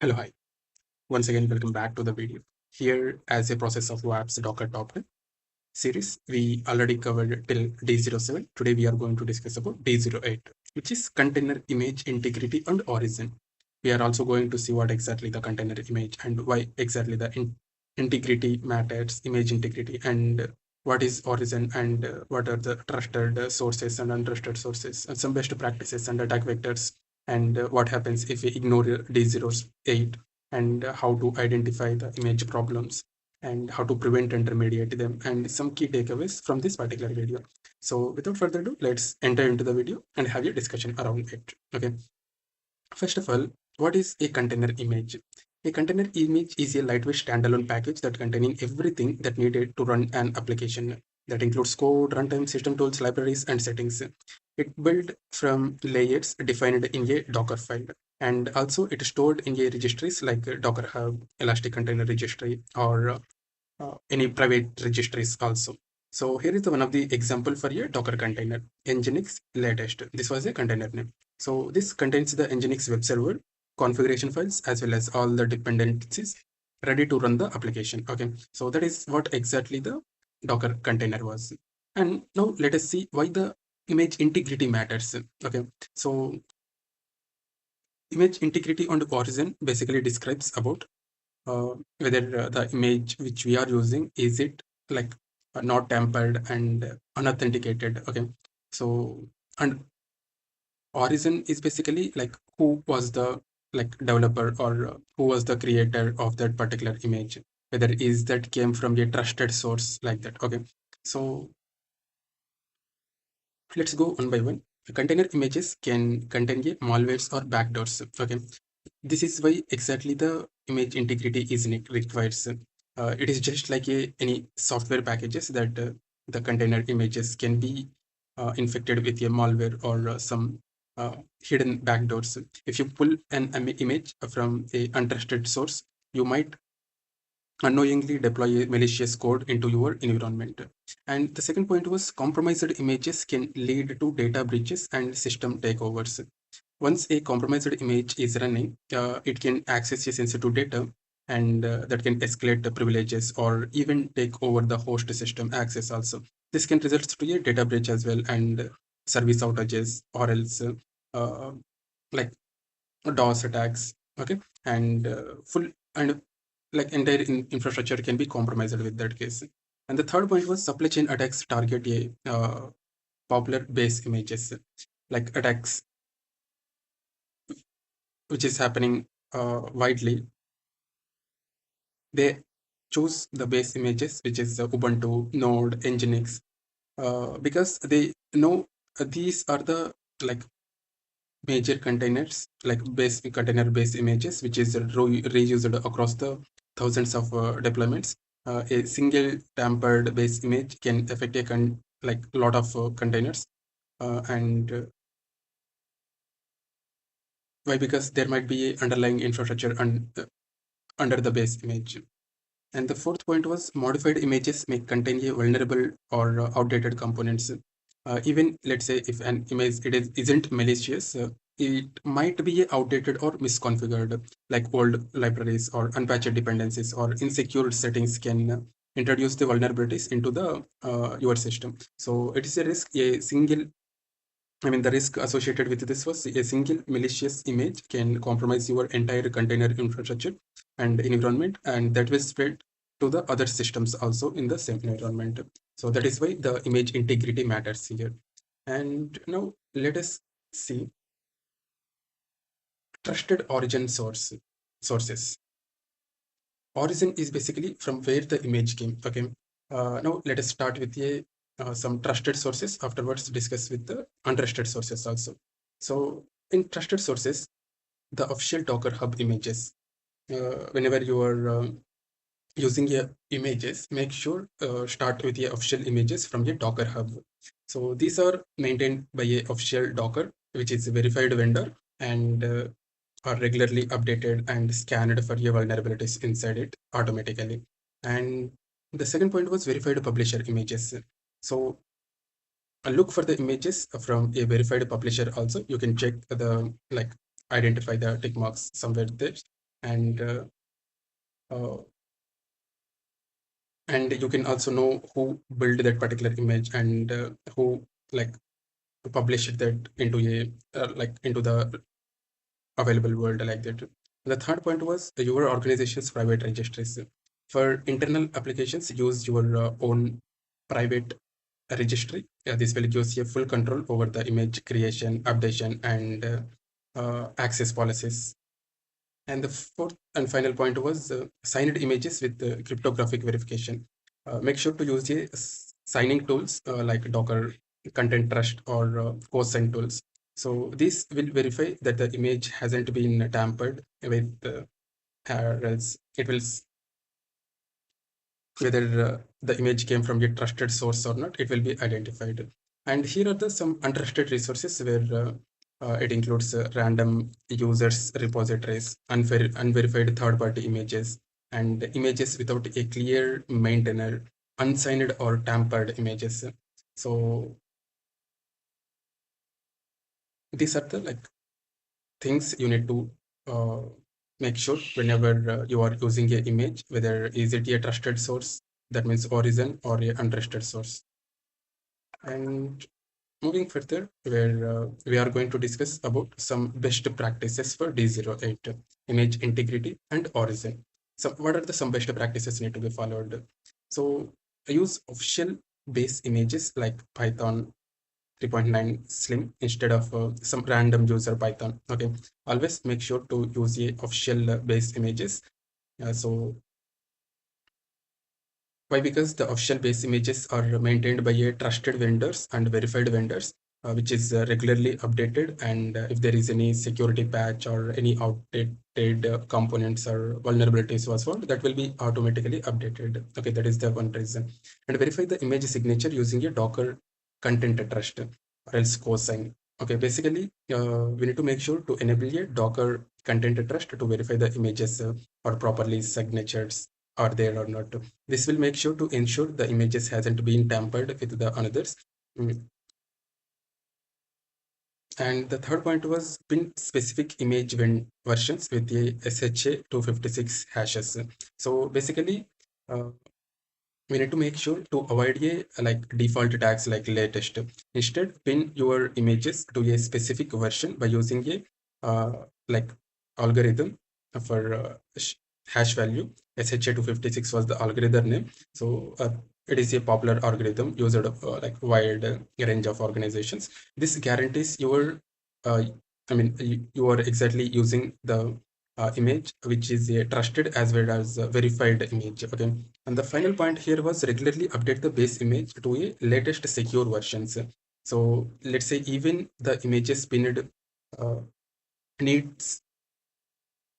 Hello, hi. Once again, welcome back to the video. Here, as a process of OWASP Docker Top 10 series, we already covered till D07. Today, we are going to discuss about D08, which is container image integrity and origin. We are also going to see what exactly the container image and why exactly the integrity matters, image integrity, and what is origin and what are the trusted sources and untrusted sources, and some best practices and attack vectors, and what happens if we ignore D08, and how to identify the image problems and how to prevent and remediate them, and some key takeaways from this particular video. So without further ado, let's enter into the video and have a discussion around it. Okay. First of all, what is a container image? A container image is a lightweight standalone package that containing everything that needed to run an application. That includes code, runtime, system tools, libraries, and settings. It built from layers defined in a Docker file, and also it is stored in a registries like Docker Hub, Elastic Container Registry, or any private registries also. So here is the one of the example for a Docker container, Nginx latest. This was a container name. So this contains the Nginx web server configuration files as well as all the dependencies ready to run the application. Okay, so that is what exactly the Docker container was. And now let us see why the image integrity matters. Okay, so image integrity on the origin basically describes about whether the image which we are using is it like not tampered and unauthenticated. Okay, so and origin is basically like who was the like developer or who was the creator of that particular image, whether is that came from a trusted source like that. Okay, so let's go one by one. Container images can contain a malwares or backdoors. Okay, this is why exactly the image integrity is required. It is just like any software packages that the container images can be infected with a malware or some hidden backdoors. If you pull an image from a untrusted source, you might unknowingly deploy malicious code into your environment. And the second point was compromised images can lead to data breaches and system takeovers. Once a compromised image is running, it can access your sensitive data, and that can escalate the privileges or even take over the host system access also. This can result to a data breach as well, and service outages, or else uh, like DOS attacks. Okay, and full and like entire infrastructure can be compromised with that case. And the third point was supply chain attacks target a popular base images, like attacks which is happening widely. They choose the base images, which is Ubuntu, Node, Nginx, because they know these are the like major containers, like base container based images, which is reused across the thousands of deployments. A single tampered base image can affect a like lot of containers, and why? Because there might be a underlying infrastructure under the base image. And the fourth point was modified images may contain a vulnerable or outdated components. Even let's say if an image isn't malicious, it might be outdated or misconfigured, like old libraries or unpatched dependencies or insecure settings can introduce the vulnerabilities into the your system. So it is a risk. The risk associated with this was a single malicious image can compromise your entire container infrastructure and environment, and that will spread to the other systems also in the same environment. So that is why the image integrity matters here. And now let us see trusted origin sources. Origin is basically from where the image came. Okay. Now let us start with some trusted sources. Afterwards, discuss with the untrusted sources also. So in trusted sources, the official Docker Hub images. Whenever you are using your images, make sure start with your official images from your Docker Hub. So these are maintained by a official Docker, which is a verified vendor, and are regularly updated and scanned for your vulnerabilities inside it automatically. And the second point was verified publisher images. So look for the images from a verified publisher also. You can check the like identify the tick marks somewhere there. and uh, and you can also know who built that particular image and who like published that into a like into the available world like that. The third point was your organization's private registries. For internal applications, use your own private registry. This will give you full control over the image creation, updation, and access policies. And the fourth and final point was signed images with cryptographic verification. Make sure to use a signing tools like Docker, Content Trust, or Cosign tools. So this will verify that the image hasn't been tampered with, or else it will whether the image came from a trusted source or not, it will be identified. And here are the some untrusted resources where it includes random users repositories, unverified third-party images, and images without a clear maintainer, unsigned or tampered images. So these are the like things you need to uh, make sure whenever you are using an image, whether is it a trusted source, that means origin, or a untrusted source. And moving further, where we are going to discuss about some best practices for D08 image integrity and origin. So what are the some best practices need to be followed? So use official base images like Python 3.9 Slim instead of some random user Python. Okay, always make sure to use a official base images. So why? Because the official base images are maintained by a trusted vendors and verified vendors, which is regularly updated. And if there is any security patch or any outdated components or vulnerabilities was found, that will be automatically updated. Okay, that is the one reason. And verify the image signature using a Docker content trust or else Cosign. Okay, basically, we need to make sure to enable a Docker content trust to verify the images are properly signatures are there or not. This will make sure to ensure the images hasn't been tampered with the another's. Mm. And the third point was pin specific image versions with the SHA 256 hashes. So basically, uh, we need to make sure to avoid a like default tags like latest. Instead, pin your images to a specific version by using a like algorithm for hash value. SHA256 was the algorithm name. So it is a popular algorithm used like wide range of organizations. This guarantees your uh, I mean you are exactly using the image which is a trusted as well as verified image. Okay, and the final point here was regularly update the base image to a latest secure versions. So let's say even the images pinned uh, needs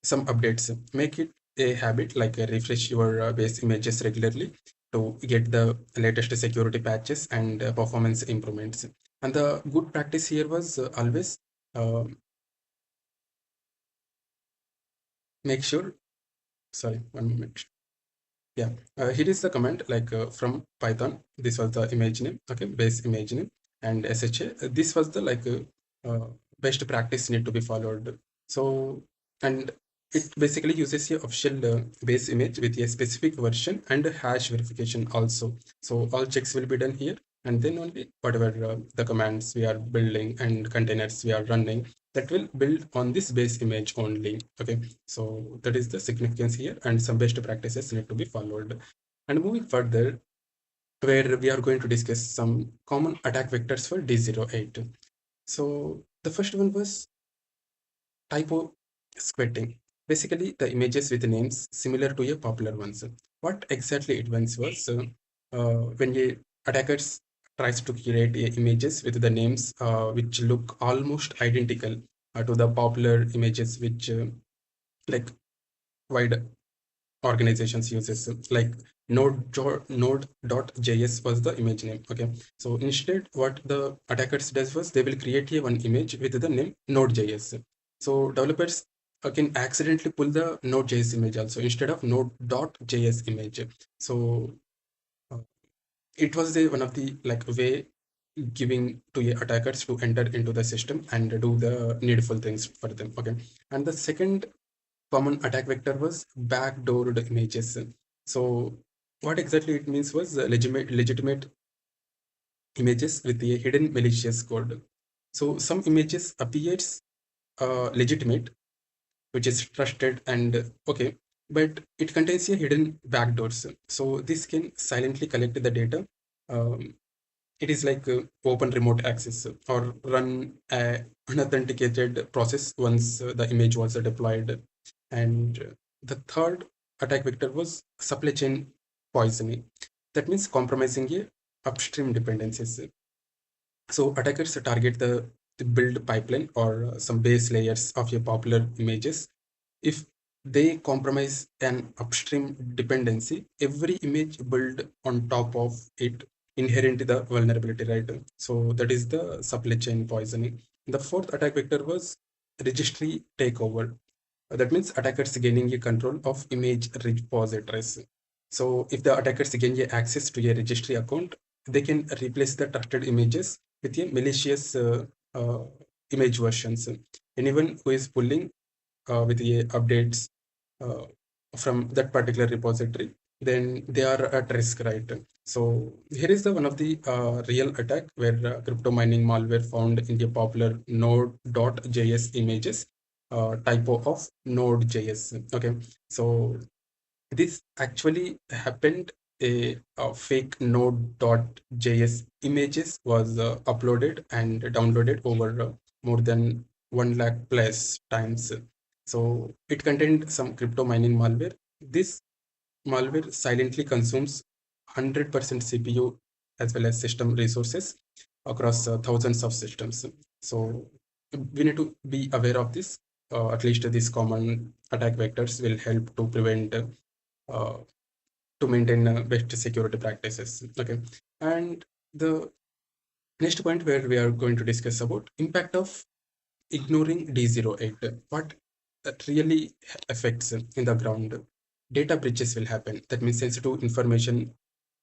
some updates. Make it a habit like refresh your base images regularly to get the latest security patches and performance improvements. And the good practice here was always uh, make sure. Sorry, one moment. Yeah, here is the comment like from Python. This was the image name, okay, base image name, and SHA. This was the like best practice need to be followed. So, and it basically uses a official base image with a specific version and a hash verification also. So all checks will be done here, and then only whatever the commands we are building and containers we are running, that will build on this base image only. Okay, so that is the significance here, and some best practices need to be followed. And moving further, where we are going to discuss some common attack vectors for D08. So the first one was typosquatting. Basically, the images with names similar to a popular ones. What exactly it means was when a attackers tries to create images with the names which look almost identical to the popular images which like wide organizations uses like node.js was the image name. Okay, so instead what the attackers does was they will create a one image with the name node.js. So developers can accidentally pull the node.js image also instead of node.js image. So uh, it was the one of the like way giving to attackers to enter into the system and do the needful things for them. Okay, and the second common attack vector was backdoored images. So what exactly it means was legitimate images with a hidden malicious code. So some images appears legitimate, which is trusted and okay, but it contains a hidden backdoors. So this can silently collect the data. Um, it is like open remote access or run a unauthenticated process once the image was deployed. And the third attack vector was supply chain poisoning. That means compromising a upstream dependencies. So attackers target the build pipeline or some base layers of your popular images. If they compromise an upstream dependency, every image built on top of it inherent the vulnerability, right? So that is the supply chain poisoning. The fourth attack vector was registry takeover. That means attackers gaining a control of image repositories. So if the attackers gain a access to a registry account, they can replace the trusted images with a malicious uh, image versions. Anyone who is pulling with the updates uh, from that particular repository, then they are at risk, right? So here is the one of the real attack where crypto mining malware found in the popular node.js images, typo of node.js. Okay, so this actually happened. A fake node.js images was uploaded and downloaded over more than 1 lakh plus times. So it contained some crypto mining malware. This malware silently consumes 100% CPU as well as system resources across thousands of systems. So we need to be aware of this. At least these common attack vectors will help to prevent uh, to maintain best security practices. Okay, and the next point where we are going to discuss about impact of ignoring D08. What that really affects in the ground. Data breaches will happen. That means sensitive information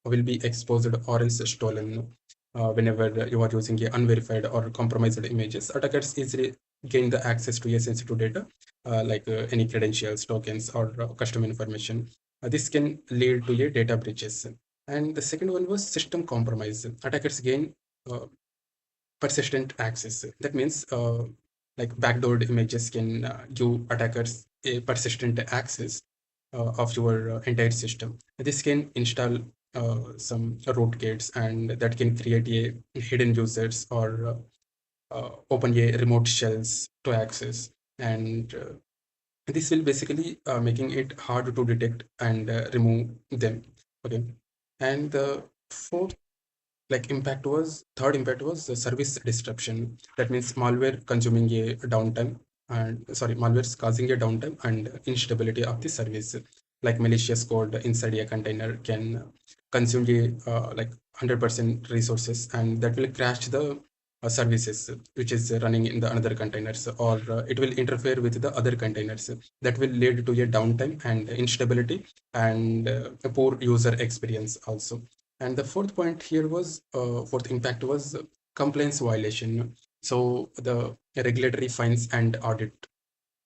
will be exposed or else stolen. Whenever you are using a unverified or compromised images, attackers easily gain the access to your sensitive data, like any credentials, tokens, or custom information. This can lead to a data breaches. And the second one was system compromise. Attackers gain uh, persistent access. That means like backdoored images can give attackers a persistent access of your entire system. This can install some rootkits and that can create a hidden users or open a remote shells to access. And this will basically making it hard to detect and remove them. Okay. And the fourth third impact was the service disruption. That means malware consuming a downtime and sorry, malware's causing a downtime and instability of the service. Like malicious code inside a container can consume a like 100% resources and that will crash the services which is running in the another containers, or it will interfere with the other containers. That will lead to a downtime and instability and a poor user experience also. And the fourth point here was fourth impact was compliance violation. So the regulatory fines and audit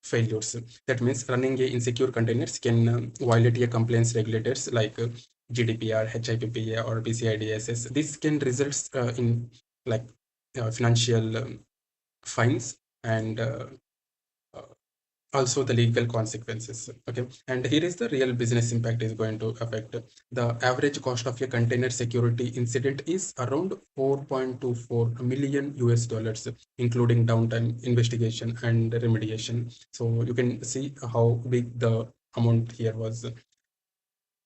failures. That means running a insecure containers can violate a compliance regulators like GDPR, HIPAA, or PCI DSS. This can result in like financial fines and uh, also the legal consequences. Okay, and here is the real business impact is going to affect. The average cost of a container security incident is around 4.24 million US dollars, including downtime, investigation, and remediation. So you can see how big the amount here was.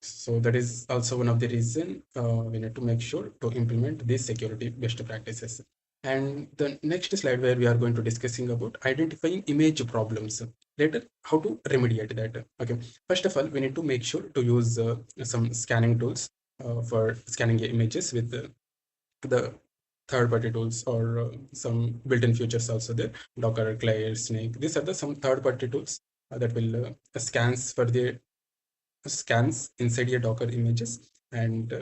So that is also one of the reason we need to make sure to implement these security best practices. And the next slide where we are going to discussing about identifying image problems. Later, how to remediate that. Okay. First of all, we need to make sure to use some scanning tools for scanning images with the third-party tools or some built-in features also there. Docker, Clair, Snyk. These are the some third-party tools that will scans for the scans inside your Docker images, and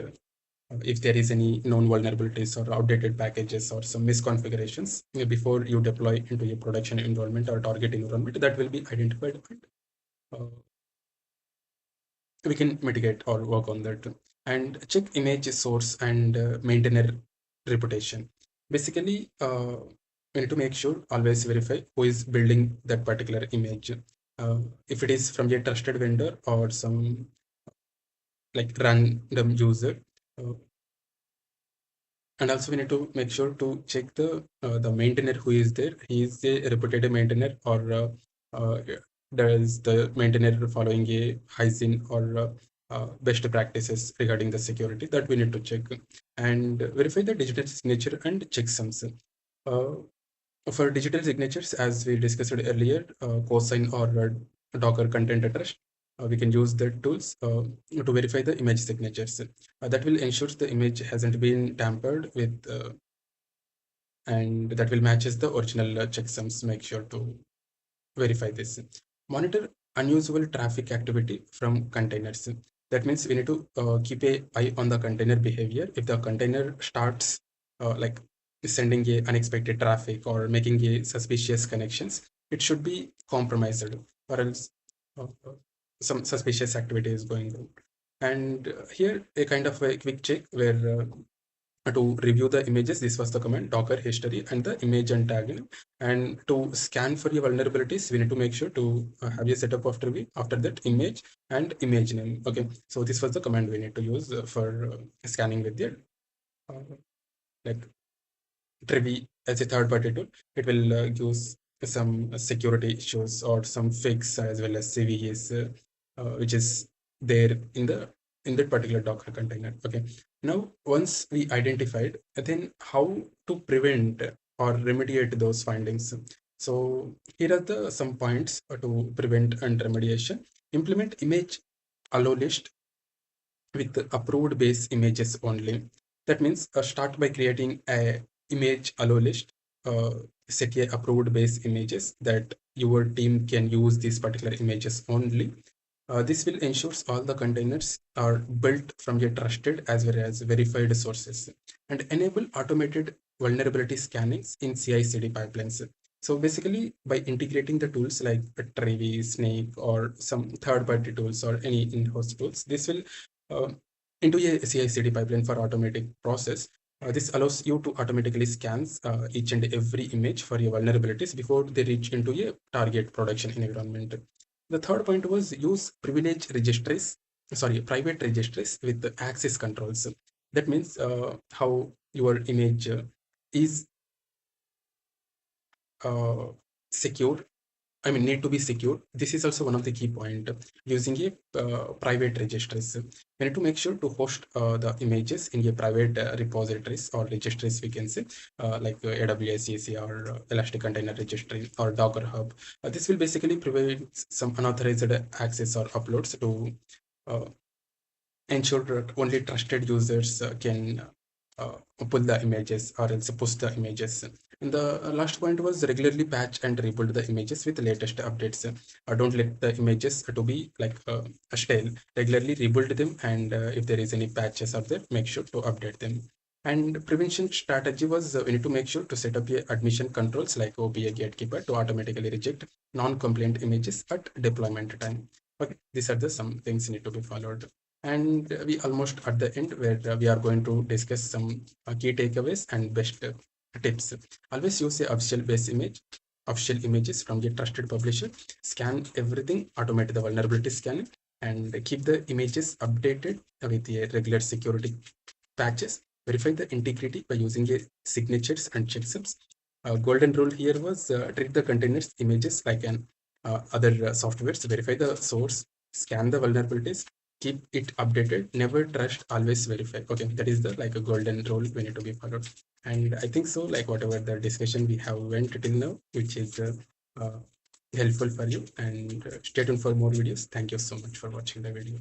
if there is any known vulnerabilities or outdated packages or some misconfigurations before you deploy into your production environment or target environment, that will be identified we can mitigate or work on that. And check image source and maintainer reputation. Basically, we need to make sure always verify who is building that particular image. If it is from a trusted vendor or some like random user. Uh, and also we need to make sure to check the maintainer who is there. He is a reputed maintainer, or uh, does the maintainer following a hygiene or best practices regarding the security, that we need to check. And verify the digital signature and checksums. uh, for digital signatures, as we discussed earlier, Cosign or Docker content trust, we can use the tools to verify the image signatures. That will ensure the image hasn't been tampered with, and that will matches the original checksums. Make sure to verify this. Monitor unusual traffic activity from containers. That means we need to keep a eye on the container behavior. If the container starts like sending a unexpected traffic or making a suspicious connections, it should be compromised, or else some suspicious activity is going on. And here a kind of a quick check where to review the images, this was the command docker history and the image and tag. And to scan for your vulnerabilities, we need to make sure to have a setup of Trivy, after that image and image name. Okay, so this was the command we need to use for scanning with the like Trivy as a third party tool. It will use some security issues or some fix as well as CVEs, which is there in that particular Docker container. Okay. Now, once we identified, then how to prevent or remediate those findings. So here are the some points to prevent and remediation. Implement image allow list with the approved base images only. That means start by creating a image allow list, uh, set a approved base images that your team can use these particular images only. This will ensure all the containers are built from your trusted as well as verified sources, and enable automated vulnerability scannings in CI/CD pipelines. So basically, by integrating the tools like Trivy, Snyk, or some third-party tools or any in-house tools, this will uh, into a CI/CD pipeline for automatic process. This allows you to automatically scans each and every image for your vulnerabilities before they reach into a target production environment. The third point was use private registries with the access controls. That means how your image is uh, secure. I mean, need to be secure. This is also one of the key point. Using a private registries, we need to make sure to host the images in a private repositories or registries, we can say, like AWS EC or Elastic Container Registry or Docker Hub. This will basically prevent some unauthorized access or uploads to uh, ensure that only trusted users can uh, pull the images or else push the images. And the last point was regularly patch and rebuild the images with latest updates. Don't let the images to be like stale. Regularly rebuild them, and if there is any patches out there, make sure to update them. And prevention strategy was we need to make sure to set up a admission controls like OPA gatekeeper to automatically reject non-compliant images at deployment time. Okay, these are the some things need to be followed. And we almost at the end where we are going to discuss some key takeaways and best tips. Always use a official images from the trusted publisher. Scan everything, automate the vulnerability scanning, and keep the images updated with a regular security patches. Verify the integrity by using a signatures and checksums. Golden rule here was treat the containers images like an other softwares. Verify the source, scan the vulnerabilities, keep it updated, never trust, always verify. Okay, that is the like a golden rule we need to be followed. And I think so, like whatever the discussion we have went till now, which is uh, helpful for you. And stay tuned for more videos. Thank you so much for watching the video.